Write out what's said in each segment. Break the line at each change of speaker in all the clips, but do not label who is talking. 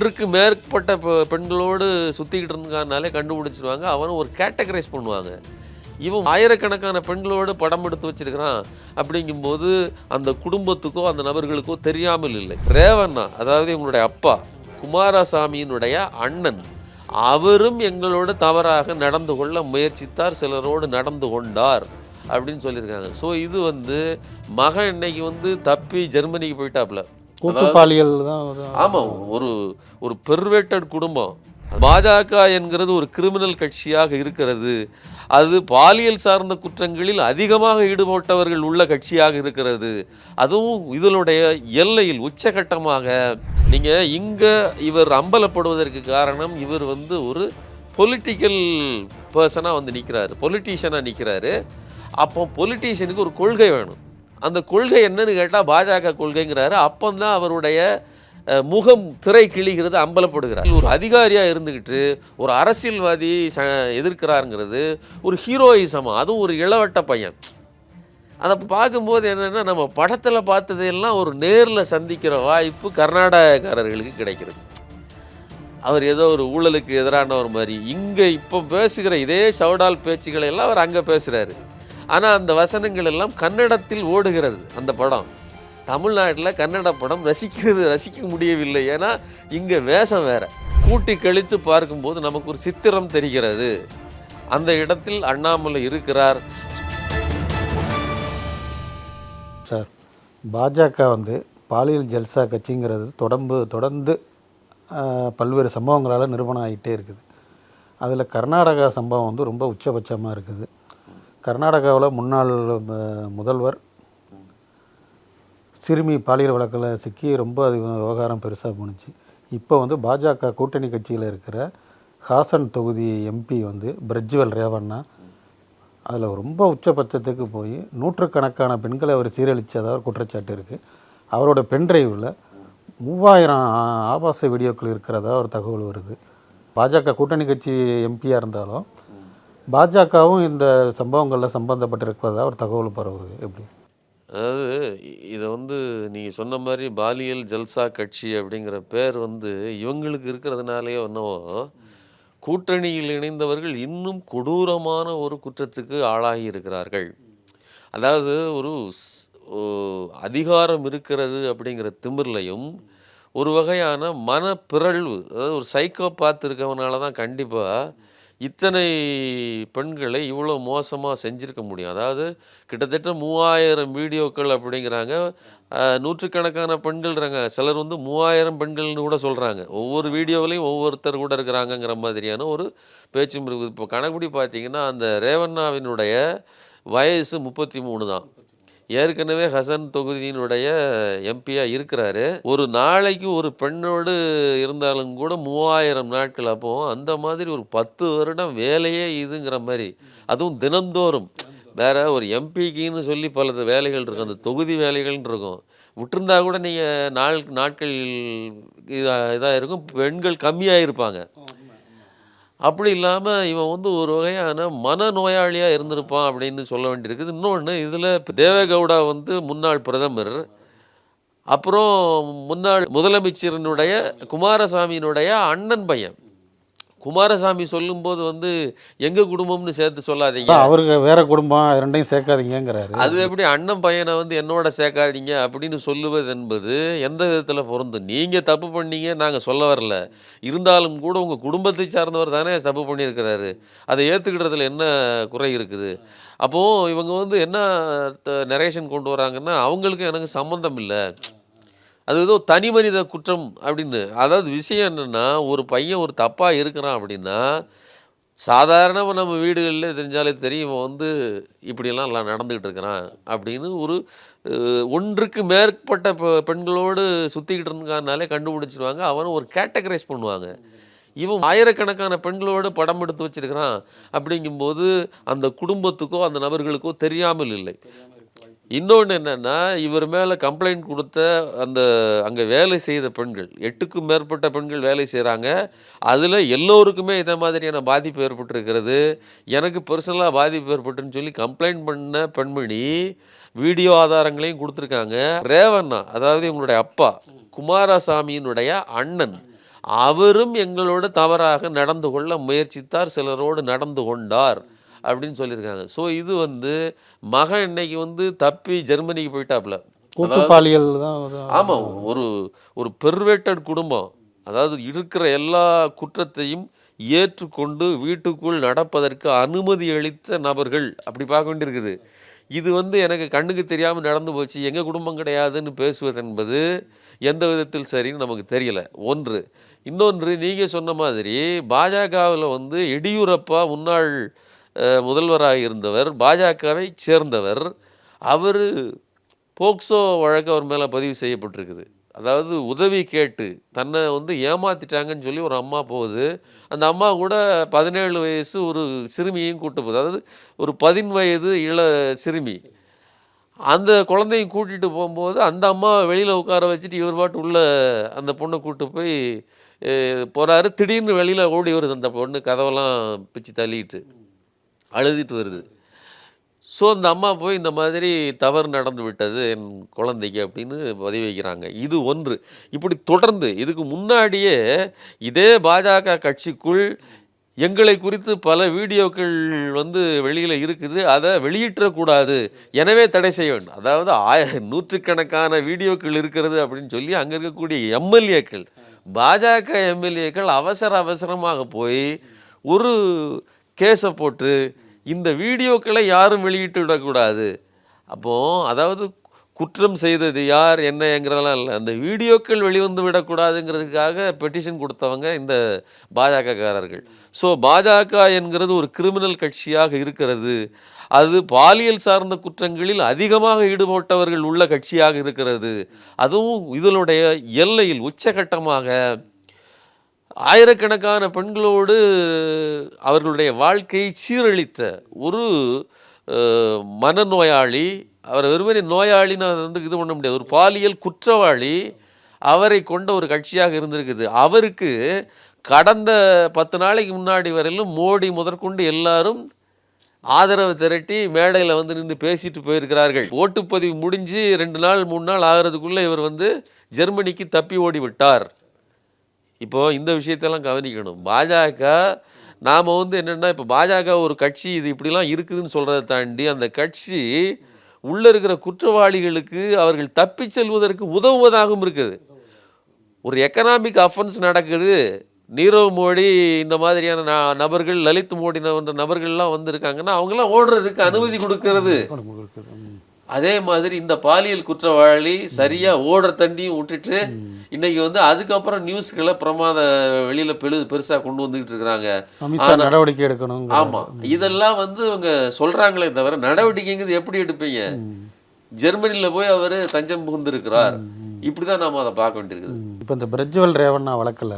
ஒன்றுக்கு மேற்பட்ட பெண்களோடு சுற்றிக்கிட்டு இருக்கானாலே கண்டுபிடிச்சிருவாங்க. அவனை ஒரு கேட்டகரைஸ் பண்ணுவாங்க. இவன் ஆயிரக்கணக்கான பெண்களோடு படம் எடுத்து வச்சிருக்கிறான் அப்படிங்கும்போது அந்த குடும்பத்துக்கோ அந்த நபர்களுக்கோ தெரியாமல் இல்லை. ரேவண்ணா, அதாவது இவங்களுடைய அப்பா குமாரசாமியினுடைய அண்ணன், அவரும் எங்களோடு தவறாக நடந்து கொள்ள முயற்சித்தார், சிலரோடு நடந்து கொண்டார் அப்படின்னு சொல்லியிருக்காங்க. ஸோ இது மகன் இன்னைக்கு தப்பி ஜெர்மனிக்கு போயிட்டாப்புல.
பாலியல் தான்.
ஆமாம், ஒரு பெர்வேட்டட் குடும்பம். பாஜக என்கிறது ஒரு கிரிமினல் கட்சியாக இருக்கிறது. அது பாலியல் சார்ந்த குற்றங்களில் அதிகமாக ஈடுபட்டவர்கள் உள்ள கட்சியாக இருக்கிறது. அதுவும் இதனுடைய எல்லையில் உச்சகட்டமாக நீங்கள் இங்கே இவர் அம்பலப்படுவதற்கு காரணம், இவர் ஒரு பொலிட்டிக்கல் பர்சனாக நிற்கிறாரு, பொலிட்டீஷியனாக நிற்கிறாரு. அப்போ பொலிட்டீஷியனுக்கு ஒரு கொள்கை வேணும். அந்த கொள்கை என்னன்னு கேட்டால் பாஜக கொள்கைங்கிறாரு. அப்போந்தான் அவருடைய முகம் திரை கிழிகிறது, அம்பலப்படுகிறார். ஒரு அதிகாரியாக இருந்துக்கிட்டு ஒரு அரசியல்வாதி எதிர்க்கிறாருங்கிறது ஒரு ஹீரோயிசமாக, அதுவும் ஒரு இளவட்ட பையன். அதை பார்க்கும்போது என்னென்னா, நம்ம படத்தில் பார்த்ததையெல்லாம் ஒரு நேரில் சந்திக்கிற வாய்ப்பு கர்நாடகக்காரர்களுக்கு கிடைக்கிறது. அவர் ஏதோ ஒரு ஊழலுக்கு எதிரானவர் மாதிரி இங்கே இப்போ பேசுகிற இதே சவுடால் பேச்சுக்களை எல்லாம் அவர் அங்கே பேசுகிறாரு. ஆனால் அந்த வசனங்கள் எல்லாம் கன்னடத்தில் ஓடுகிறது. அந்த படம் தமிழ்நாட்டில் கன்னட படம் ரசிக்க முடியவில்லை. ஏன்னா இங்கே வேஷம் வேற. கூட்டி கழித்து பார்க்கும்போது நமக்கு ஒரு சித்திரம் தெரிகிறது. அந்த இடத்தில் அண்ணாமலை இருக்கிறார்.
சார், பாஜக பாலியல் ஜல்சா கட்சிங்கிறது தொடர்ந்து பல்வேறு சம்பவங்களால் நிரூபணம் ஆகிட்டே இருக்குது. அதில் கர்நாடகா சம்பவம் ரொம்ப உச்சபட்சமாக இருக்குது. கர்நாடகாவில் முன்னாள் முதல்வர் சிறுமி பாலியல் வழக்கில் சிக்கி ரொம்ப அது விவகாரம் பெருசாக போணுச்சு. இப்போ பாஜக கூட்டணி கட்சியில் இருக்கிற ஹாசன் தொகுதி எம்பி பிரஜ்வல் ரேவண்ணா அதில் ரொம்ப உச்சபட்சத்துக்கு போய் நூற்றுக்கணக்கான பெண்களை அவர் சீரழித்ததாக ஒரு குற்றச்சாட்டு இருக்குது. அவரோட பென்ட்ரைவில் 3000 ஆபாச வீடியோக்கள் இருக்கிறதா ஒரு தகவல் வருது. பாஜக கூட்டணி கட்சி எம்பியாக இருந்தாலும் பாஜகவும் இந்த சம்பவங்களில் சம்பந்தப்பட்டிருக்கிறதா ஒரு தகவல் பரவுது. எப்படி?
அதாவது இதை நீங்கள் சொன்ன மாதிரி பாலியல் ஜல்சா கட்சி அப்படிங்கிற பேர் இவங்களுக்கு இருக்கிறதுனாலே என்னவோ கூட்டணியில் இணைந்தவர்கள் இன்னும் கொடூரமான ஒரு குற்றத்துக்கு ஆளாகி இருக்கிறார்கள். அதாவது ஒரு அதிகாரம் இருக்கிறது அப்படிங்கிற திமிர்லையும் ஒரு வகையான மனப்பிறழ்வு, அதாவது ஒரு சைக்கோ பார்த்துருக்கவனால தான் கண்டிப்பாக இத்தனை பெண்களை இவ்வளோ மோசமாக செஞ்சுருக்க முடியும். அதாவது கிட்டத்தட்ட 3000 வீடியோக்கள் அப்படிங்கிறாங்க. நூற்றுக்கணக்கான பெண்கள்றாங்க. சிலர் 3000 பெண்கள்னு கூட சொல்கிறாங்க. ஒவ்வொரு வீடியோவிலையும் ஒவ்வொருத்தர் கூட இருக்கிறாங்கங்கிற மாதிரியான ஒரு பேச்சும் இருக்குது. இப்போ கணக்குப்படி பார்த்தீங்கன்னா அந்த ரேவண்ணாவினுடைய வயசு 33 தான். ஏற்கனவே ஹசன் தொகுதியினுடைய எம்பியாக இருக்கிறாரு. ஒரு நாளைக்கு ஒரு பெண்ணோடு இருந்தாலும் கூட 3000 நாட்கள். அப்போ அந்த மாதிரி ஒரு 10 வருடம் வேலையே இதுங்கிற மாதிரி, அதுவும் தினந்தோறும். வேற ஒரு எம்பிக்குன்னு சொல்லி பல வேலைகள் இருக்கும், அந்த தொகுதி வேலைகள்னு இருக்கும். விட்டுருந்தா கூட நீங்கள் நாட்கள் இதாக இருக்கும், பெண்கள் கம்மியாக இருப்பாங்க. அப்படி இல்லாமல் இவன் ஒரு வகையான மனநோயாளியாக இருந்திருப்பான் அப்படின்னு சொல்ல வேண்டியிருக்குது. இன்னொன்று, இதில் தேவேகவுடா முன்னாள் பிரதமர், அப்புறம் முன்னாள் முதலமைச்சரினுடைய குமாரசாமியினுடைய அண்ணன் பையன். குமாரசாமி சொல்லும்போது எங்கள் குடும்பம்னு சேர்த்து சொல்லாதீங்க,
அவருக்கு வேற குடும்பம், ரெண்டையும் சேர்க்காதீங்கிறாரு.
அது எப்படி அண்ணன் பையனை என்னோட சேர்க்காதீங்க அப்படின்னு சொல்லுவது என்பது எந்த விதத்தில் பொருந்தும்? நீங்கள் தப்பு பண்ணீங்க, நாங்கள் சொல்ல வரல. இருந்தாலும் கூட உங்கள் குடும்பத்தை சார்ந்தவர் தானே தப்பு பண்ணியிருக்கிறாரு. அதை ஏற்றுக்கிட்டதில் என்ன குறை இருக்குது? அப்போது இவங்க என்ன நரேஷன் கொண்டு வராங்கன்னா, அவங்களுக்கும் எனக்கு சம்மந்தம் இல்லை, அது ஏதோ தனி மனித குற்றம் அப்படின்னு. அதாவது விஷயம் என்னென்னா, ஒரு பையன் ஒரு தப்பாக இருக்கிறான் அப்படின்னா, சாதாரணமாக நம்ம வீடுகளில் தெரிஞ்சாலே தெரியும், இவன் இப்படியெல்லாம் நடந்துக்கிட்டு இருக்கிறான் அப்படின்னு. ஒன்றுக்கு மேற்பட்ட பெண்களோடு சுற்றிக்கிட்டு இருக்கானாலே கண்டுபிடிச்சிருவாங்க. அவனை ஒரு கேட்டகரைஸ் பண்ணுவாங்க. இவன் ஆயிரக்கணக்கான பெண்களோடு படம் எடுத்து வச்சிருக்கிறான் அப்படிங்கும்போது அந்த குடும்பத்துக்கோ அந்த நபர்களுக்கோ தெரியாமல் இல்லை. இன்னொன்று என்னென்னா, இவர் மேலே கம்ப்ளைண்ட் கொடுத்த அங்கே வேலை செய்த பெண்கள், 8க்கும் மேற்பட்ட பெண்கள் வேலை செய்கிறாங்க. அதில் எல்லோருக்குமே இதை மாதிரியான பாதிப்பு ஏற்பட்டிருக்கிறது. எனக்கு பர்சனலாக பாதிப்பு ஏற்பட்டுன்னு சொல்லி கம்ப்ளைண்ட் பண்ண பெண்மணி வீடியோ ஆதாரங்களையும் கொடுத்துருக்காங்க. ரேவண்ணா, அதாவது இவங்களுடைய அப்பா குமாரசாமியினுடைய அண்ணன், அவரும் எங்களோட தவறாக நடந்து கொள்ள முயற்சித்தார், சிலரோடு நடந்து கொண்டார் அப்படின்னு சொல்லியிருக்காங்க. ஸோ இது வந்து மகன் இன்னைக்கு வந்து தப்பி ஜெர்மனிக்கு போயிட்டாப்புல.
கூட்டு பாலியல் தான்
ஆமாம், ஒரு ஒரு பெர்வேட்டட் குடும்பம். அதாவது இருக்கிற எல்லா குற்றத்தையும் ஏற்றுக்கொண்டு வீட்டுக்குள் நடப்பதற்கு அனுமதி அளித்த நபர்கள் அப்படி பார்க்க வேண்டியிருக்குது. இது வந்து எனக்கு கண்ணுக்கு தெரியாமல் நடந்து போச்சு, எங்கள் குடும்பம் கிடையாதுன்னு பேசுவது என்பது எந்த விதத்தில் சரின்னு நமக்கு தெரியல. ஒன்று. இன்னொன்று, நீங்கள் சொன்ன மாதிரி பாஜகவில் வந்து எடியூரப்பா முன்னாள் முதல்வராக இருந்தவர், பாஜகவை சேர்ந்தவர். அவர் போக்சோ வழக்கு அவர் மேலே பதிவு செய்யப்பட்டிருக்குது. அதாவது உதவி கேட்டு தன்னை வந்து ஏமாத்திட்டாங்கன்னு சொல்லி ஒரு அம்மா போகுது. அந்த அம்மா கூட 17 வயசு ஒரு சிறுமியையும் கூட்டு போகுது. அதாவது ஒரு 15 வயது சிறுமி. அந்த குழந்தையும் கூட்டிகிட்டு போகும்போது அந்த அம்மா வெளியில் உட்கார வச்சுட்டு இவர் பாட்டு உள்ள அந்த பொண்ணை கூட்டு போய் போகிறாரு. திடீர்னு வெளியில் ஓடி வருது அந்த பொண்ணு, கதவெல்லாம் பிச்சு தள்ளிட்டு அழுதுட்டு வருது. ஸோ அந்த அம்மா போய் இந்த மாதிரி தவறு நடந்து விட்டது என் குழந்தைக்கு அப்படின்னு பதிவு வைக்கிறாங்க. இது ஒன்று. இப்படி தொடர்ந்து இதுக்கு முன்னாடியே இதே பாஜக கட்சிக்குள் எங்களை குறித்து பல வீடியோக்கள் வந்து வெளியில் இருக்குது, அதை வெளியிட்டக்கூடாது, எனவே தடை செய்ய வேண்டும். அதாவது நூற்றுக்கணக்கான வீடியோக்கள் இருக்கிறது அப்படின்னு சொல்லி அங்கே இருக்கக்கூடிய எம்எல்ஏக்கள், பாஜக எம்எல்ஏக்கள் அவசரமாக போய் ஒரு கேஸை போட்டு இந்த வீடியோக்களை யாரும் வெளியிட்டு விடக்கூடாது. அப்போது அதாவது குற்றம் செய்தது யார் என்னங்கிறதெல்லாம் இல்லை, அந்த வீடியோக்கள் வெளிவந்து விடக்கூடாதுங்கிறதுக்காக பெட்டிஷன் கொடுத்தவங்க இந்த பாஜகக்காரர்கள். ஸோ பாஜக என்கிறது ஒரு கிரிமினல் கட்சியாக இருக்கிறது, அது பாலியல் சார்ந்த குற்றங்களில் அதிகமாக ஈடுபட்டவர்கள் உள்ள கட்சியாக இருக்கிறது. அதுவும் இதனுடைய எல்லையில் உச்சகட்டமாக ஆயிரக்கணக்கான பெண்களோடு அவர்களுடைய வாழ்க்கையை சீரழித்த ஒரு மனநோயாளி. அவர் வெறுமனே நோயாளின்னு அதை வந்து இது பண்ண முடியாது, ஒரு பாலியல் குற்றவாளி. அவரை கொண்ட ஒரு கட்சியாக இருந்திருக்குது. அவருக்கு கடந்த 10 நாளைக்கு முன்னாடி வரையிலும் மோடி முதற்கொண்டு எல்லாரும் ஆதரவு திரட்டி மேடையில் வந்து நின்று பேசிட்டு போயிருக்கிறார்கள். ஓட்டுப்பதிவு முடிஞ்சு 2 நாள் 3 நாள் ஆகிறதுக்குள்ளே இவர் வந்து ஜெர்மனிக்கு தப்பி ஓடி விட்டார். இப்போது இந்த விஷயத்தெல்லாம் கவனிக்கணும். பாஜக நாம் வந்து என்னென்னா, இப்போ பாஜக ஒரு கட்சி இது இப்படிலாம் இருக்குதுன்னு சொல்கிறத தாண்டி அந்த கட்சி உள்ளே இருக்கிற குற்றவாளிகளுக்கு அவர்கள் தப்பி செல்வதற்கு உதவுவதாகவும் இருக்குது. ஒரு எக்கனாமிக் அஃபென்ஸ் நடக்குது, நீரவ் மோடி இந்த மாதிரியான நபர்கள், லலித் மோடி நபர்கள்லாம் வந்திருக்காங்கன்னா அவங்களாம் ஓடுறதுக்கு அனுமதி கொடுக்கறது. அதே மாதிரி இந்த பாலியல் குற்றவாளி சரியாக ஓடுற தண்டியும் விட்டுட்டு இன்னைக்கு வந்து அதுக்கப்புறம் நியூஸ்களை பிரமாத வெளியில் பெருசாக கொண்டு வந்துக்கிட்டு இருக்கிறாங்க.
நடவடிக்கை எடுக்கணும்.
ஆமாம், இதெல்லாம் வந்து அவங்க சொல்கிறாங்களே தவிர நடவடிக்கைங்கிறது எப்படி எடுப்பீங்க? ஜெர்மனியில் போய் அவர் தஞ்சம் புகுந்திருக்கிறார், இப்படி தான் நாம் அதை பார்க்க வேண்டியிருக்குது.
இப்போ இந்த பிரஜ்வல் ரேவண்ணா வழக்கில்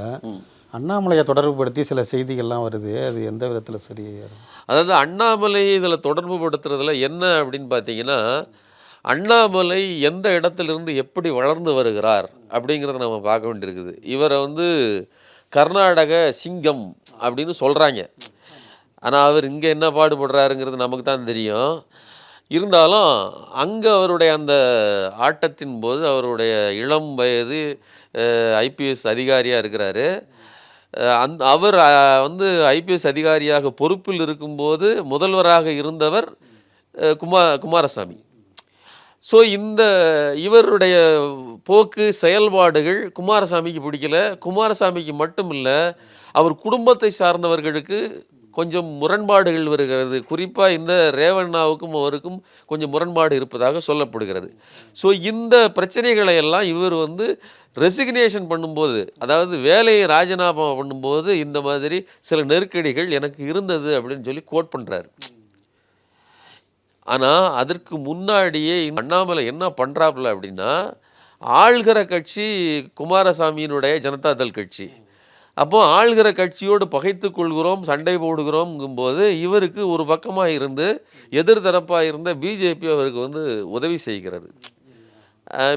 அண்ணாமலையை தொடர்புபடுத்தி சில செய்திகள்லாம் வருது, அது எந்த விதத்தில் சரி?
அதாவது அண்ணாமலையை இதில் தொடர்பு படுத்துறதுல என்ன அப்படின்னு பார்த்தீங்கன்னா, அண்ணாமலை எந்த இடத்துலேருந்து எப்படி வளர்ந்து வருகிறார் அப்படிங்கிறத நம்ம பார்க்க வேண்டியிருக்குது. இவரை வந்து கர்நாடக சிங்கம் அப்படின்னு சொல்கிறாங்க. ஆனால் அவர் இங்கே என்ன பாடுபடுறாருங்கிறது நமக்கு தான் தெரியும். இருந்தாலும் அங்கே அவருடைய அந்த ஆட்டத்தின் போது அவருடைய இளம் வயது ஐபிஎஸ் அதிகாரியாக இருக்கிறாரு. அவர் வந்து ஐபிஎஸ் அதிகாரியாக பொறுப்பில் இருக்கும்போது முதல்வராக இருந்தவர் குமாரசாமி. ஸோ இவருடைய போக்கு செயல்பாடுகள் குமாரசாமிக்கு பிடிக்கல. குமாரசாமிக்கு மட்டும் இல்லை, அவர் குடும்பத்தை சார்ந்தவர்களுக்கு கொஞ்சம் முரண்பாடுகள் வருகிறது. குறிப்பாக இந்த ரேவண்ணாவுக்கும் அவருக்கும் கொஞ்சம் முரண்பாடு இருப்பதாக சொல்லப்படுகிறது. ஸோ இந்த பிரச்சனைகளை எல்லாம் இவர் வந்து ரெசிக்னேஷன் பண்ணும்போது, அதாவது வேலையை ராஜினாமா பண்ணும்போது இந்த மாதிரி சில நெருக்கடிகள் எனக்கு இருந்தது அப்படின்னு சொல்லி கோட் பண்ணுறாரு. ஆனால் அதற்கு முன்னாடியே அண்ணாமலை என்ன பண்ணுறாப்புல அப்படின்னா, ஆள்கிற கட்சி குமாரசாமியினுடைய ஜனதாதள் கட்சி. அப்போது ஆள்கிற கட்சியோடு பகைத்து கொள்கிறோம், சண்டை போடுகிறோம்ங்கும்போது இவருக்கு ஒரு பக்கமாக இருந்து எதிர்தரப்பாக இருந்த பிஜேபி அவருக்கு வந்து உதவி செய்கிறது.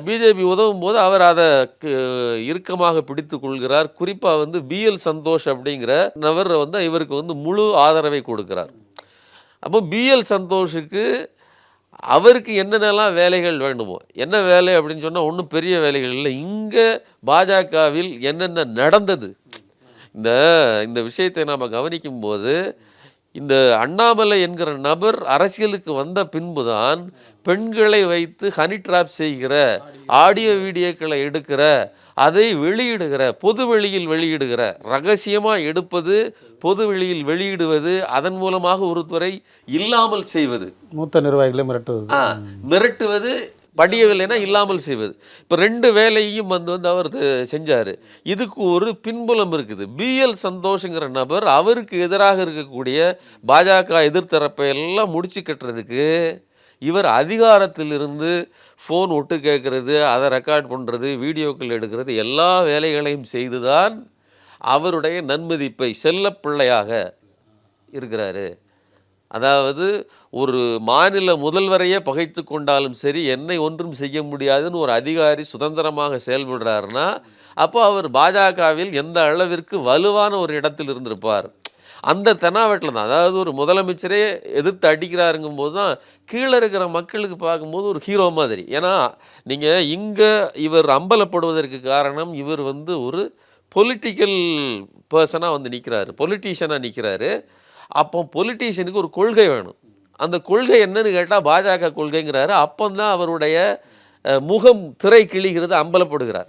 பிஜேபி உதவும் போது அவர் அதை இறுக்கமாக பிடித்து கொள்கிறார். குறிப்பாக வந்து பிஎல் சந்தோஷ் அப்படிங்கிற நபர் வந்து இவருக்கு வந்து முழு ஆதரவை கொடுக்கிறார். அப்போ பிஎல் சந்தோஷுக்கு அவருக்கு என்னென்னலாம் வேலைகள் வேண்டுமோ, என்ன வேலை அப்படின்னு சொன்னால் ஒன்றும் பெரிய வேலைகள் இல்லை. இங்கே பாஜகவில் என்னென்ன நடந்தது, இந்த இந்த விஷயத்தை நாம் கவனிக்கும்போது, இந்த அண்ணாமலை என்கிற நபர் அரசியலுக்கு வந்த பின்புதான் பெண்களை வைத்து ஹனி ட்ராப் செய்கிற, ஆடியோ வீடியோக்களை எடுக்கிற, அதை வெளியிடுகிற, பொது வெளியில் வெளியிடுகிற, ரகசியமாக எடுப்பது, பொது வெளியில் வெளியிடுவது, அதன் மூலமாக ஒருத்தரை இல்லாமல் செய்வது,
மூத்த நிர்வாகிகளை மிரட்டுவது.
மிரட்டுவது, படியவில்லைன்னா இல்லாமல் செய்வது. இப்போ 2 வேலையும் அவர் செஞ்சார். இதுக்கு ஒரு பின்புலம் இருக்குது. பிஎல் சந்தோஷங்கிற நபர் அவருக்கு எதிராக இருக்கக்கூடிய பாஜக எதிர்த்தரப்பை எல்லாம் முடிச்சு கட்டுறதுக்கு இவர் அதிகாரத்திலிருந்து ஃபோன் ஒட்டு கேட்கறது, அதை ரெக்கார்ட் பண்ணுறது, வீடியோக்கள் எடுக்கிறது, எல்லா வேலைகளையும் செய்துதான் அவருடைய நன்மதிப்பை செல்லப்பிள்ளையாக இருக்கிறாரு. அதாவது ஒரு மாநில முதல்வரையே பகைத்து கொண்டாலும் சரி, என்னை ஒன்றும் செய்ய முடியாதுன்னு ஒரு அதிகாரி சுதந்திரமாக செயல்படுறாருன்னா, அப்போ அவர் பாஜகவில் எந்த அளவிற்கு வலுவான ஒரு இடத்தில் இருந்திருப்பார். அந்த தெனாவட்டில் தான், அதாவது ஒரு முதலமைச்சரே எதிர்த்து அடிக்கிறாருங்கும் போது தான் கீழே இருக்கிற மக்களுக்கு பார்க்கும்போது ஒரு ஹீரோ மாதிரி. ஏன்னா நீங்கள் இங்கே இவர் அம்பலப்படுவதற்கு காரணம், இவர் ஒரு பொலிட்டிக்கல் பர்சனாக நிற்கிறாரு, பொலிட்டீஷியனாக நிற்கிறாரு. அப்போ பொலிட்டீஷியனுக்கு ஒரு கொள்கை வேணும். அந்த கொள்கை என்னன்னு கேட்டால் பாஜக கொள்கைங்கிறாரு. அப்போந்தான் அவருடைய முகம் திரை கிழிகிறது, அம்பலப்படுகிறார்.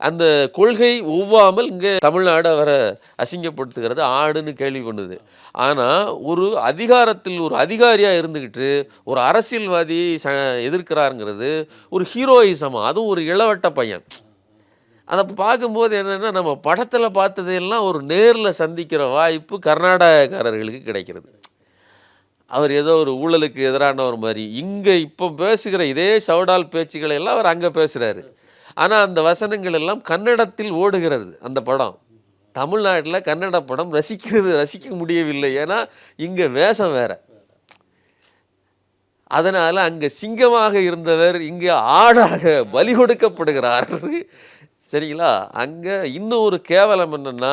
அந்த கொள்கை ஒவ்வாமல் இங்கே தமிழ்நாடு அவரை அசிங்கப்படுத்துகிறது, ஆடுன்னு கேள்வி பண்ணுது. ஆனால் ஒரு அதிகாரத்தில் ஒரு அதிகாரியாக இருந்துக்கிட்டு ஒரு அரசியல்வாதி எதிர்க்கிறாருங்கிறது ஒரு ஹீரோயிசமாக, அதுவும் ஒரு இளவட்ட பையன். அதை பார்க்கும்போது என்னென்னா, நம்ம படத்தில் பார்த்ததையெல்லாம் ஒரு நேரில் சந்திக்கிற வாய்ப்பு கர்நாடகக்காரர்களுக்கு கிடைக்கிறது. அவர் ஏதோ ஒரு ஊழலுக்கு எதிரானவர் மாதிரி இங்கே இப்போ பேசுகிற இதே சவுடால் பேச்சுக்களை எல்லாம் அவர் அங்கே பேசுகிறாரு. ஆனால் அந்த வசனங்கள் எல்லாம் கன்னடத்தில் ஓடுகிறது. அந்த படம் தமிழ்நாட்டில் கன்னட படம் ரசிக்க முடியவில்லை. ஏன்னா இங்கே வேஷம் வேற. அதனால் அங்கே சிங்கமாக இருந்தவர் இங்கே ஆடாக பலி கொடுக்கப்படுகிறார். சரிங்களா? அங்கே இன்னும் ஒரு கேவலம் என்னென்னா,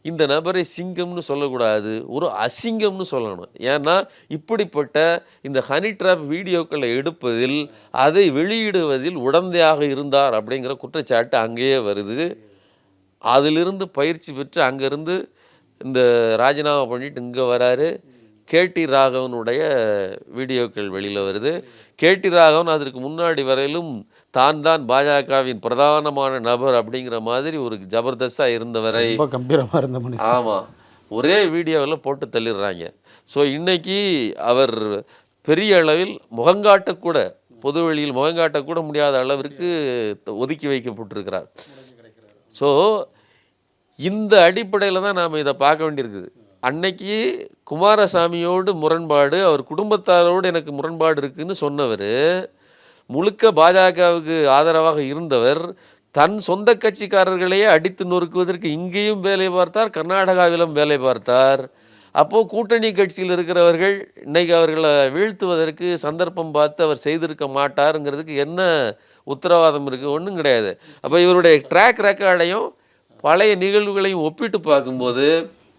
இந்த நபரை சிங்கம்னு சொல்லக்கூடாது, ஒரு அசிங்கம்னு சொல்லணும். ஏன்னா இப்படிப்பட்ட இந்த ஹனி ட்ராப் வீடியோக்களை எடுப்பதில், அதை வெளியிடுவதில் உடந்தையாக இருந்தார் அப்படிங்கிற குற்றச்சாட்டு அங்கேயே வருது. அதிலிருந்து பயிற்சி பெற்று அங்கேருந்து இந்த ராஜினாமா பண்ணிட்டு இங்கே வராரு. கேடி ராகவனுடைய வீடியோக்கள் வெளியில் வருது. கேடி ராகவன் அதற்கு முன்னாடி வரையிலும் தான் பாஜகவின் பிரதானமான நபர் அப்படிங்கிற மாதிரி ஒரு ஜபர்தஸ்தாக இருந்தவரை,
கம்பீரமாக இருந்த மனுஷன்.
ஆமாம், ஒரே வீடியோவில் போட்டு தள்ளிடுறாங்க. ஸோ இன்னைக்கு அவர் பெரிய அளவில் முகங்காட்டக்கூட, பொது வெளியில் முகங்காட்டக்கூட முடியாத அளவிற்கு ஒதுக்கி வைக்கப்பட்டிருக்கிறார். ஸோ இந்த அடிப்படையில் தான் நாம் இதை பார்க்க வேண்டியிருக்குது. அன்னைக்கு குமாரசாமியோடு முரண்பாடு, அவர் குடும்பத்தாரோடு எனக்கு முரண்பாடு இருக்குதுன்னு சொன்னவர், முழுக்க பாஜகவுக்கு ஆதரவாக இருந்தவர், தன் சொந்த கட்சிக்காரர்களையே அடித்து நொறுக்குவதற்கு இங்கேயும் வேலை பார்த்தார், கர்நாடகாவிலும் வேலை பார்த்தார். அப்போது கூட்டணி கட்சியில் இருக்கிறவர்கள் இன்னைக்கு அவர்களை வீழ்த்துவதற்கு சந்தர்ப்பம் பார்த்து அவர் செய்திருக்க மாட்டாருங்கிறதுக்கு என்ன உத்தரவாதம் இருக்குது? ஒன்றும் கிடையாது. அப்போ இவருடைய ட்ராக் ரெக்கார்டையும் பழைய நிகழ்வுகளையும் ஒப்பிட்டு பார்க்கும்போது,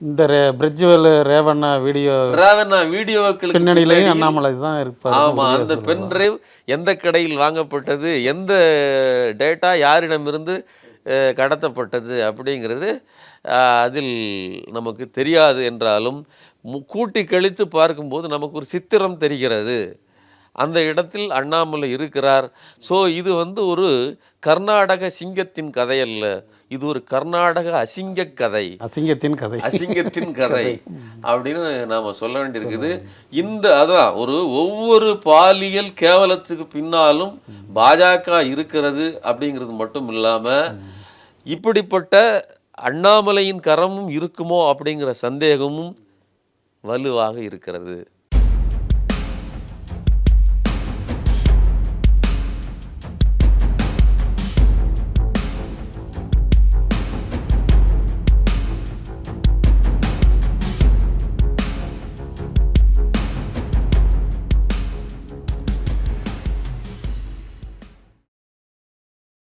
இந்த பிரிட்ஜ்வெல் ரேவண்ணா
வீடியோக்களுக்கு
பின்னணியிலையும் அண்ணாமலை தான் இருப்பார்.
ஆமாம், அந்த பென் டிரைவ் எந்த கடையில் வாங்கப்பட்டது, எந்த டேட்டா யாரிடமிருந்து கடத்தப்பட்டது அப்படிங்கிறது அதில் நமக்கு தெரியாது என்றாலும் கூட்டி கழித்து பார்க்கும்போது நமக்கு ஒரு சித்திரம் தெரிகிறது. அந்த இடத்தில் அண்ணாமலை இருக்கிறார். ஸோ இது ஒரு கர்நாடக சிங்கத்தின் கதை அல்ல, இது ஒரு கர்நாடக அசிங்க கதை, அசிங்கத்தின் கதை அப்படின்னு நாம் சொல்ல வேண்டியிருக்குது. அதான் ஒவ்வொரு பாலியல் கேவலத்துக்கு பின்னாலும் பாஜக இருக்கிறது அப்படிங்கிறது மட்டும் இல்லாமல், இப்படிப்பட்ட அண்ணாமலையின் கரமும் இருக்குமோ அப்படிங்கிற சந்தேகமும் வலுவாக இருக்கிறது.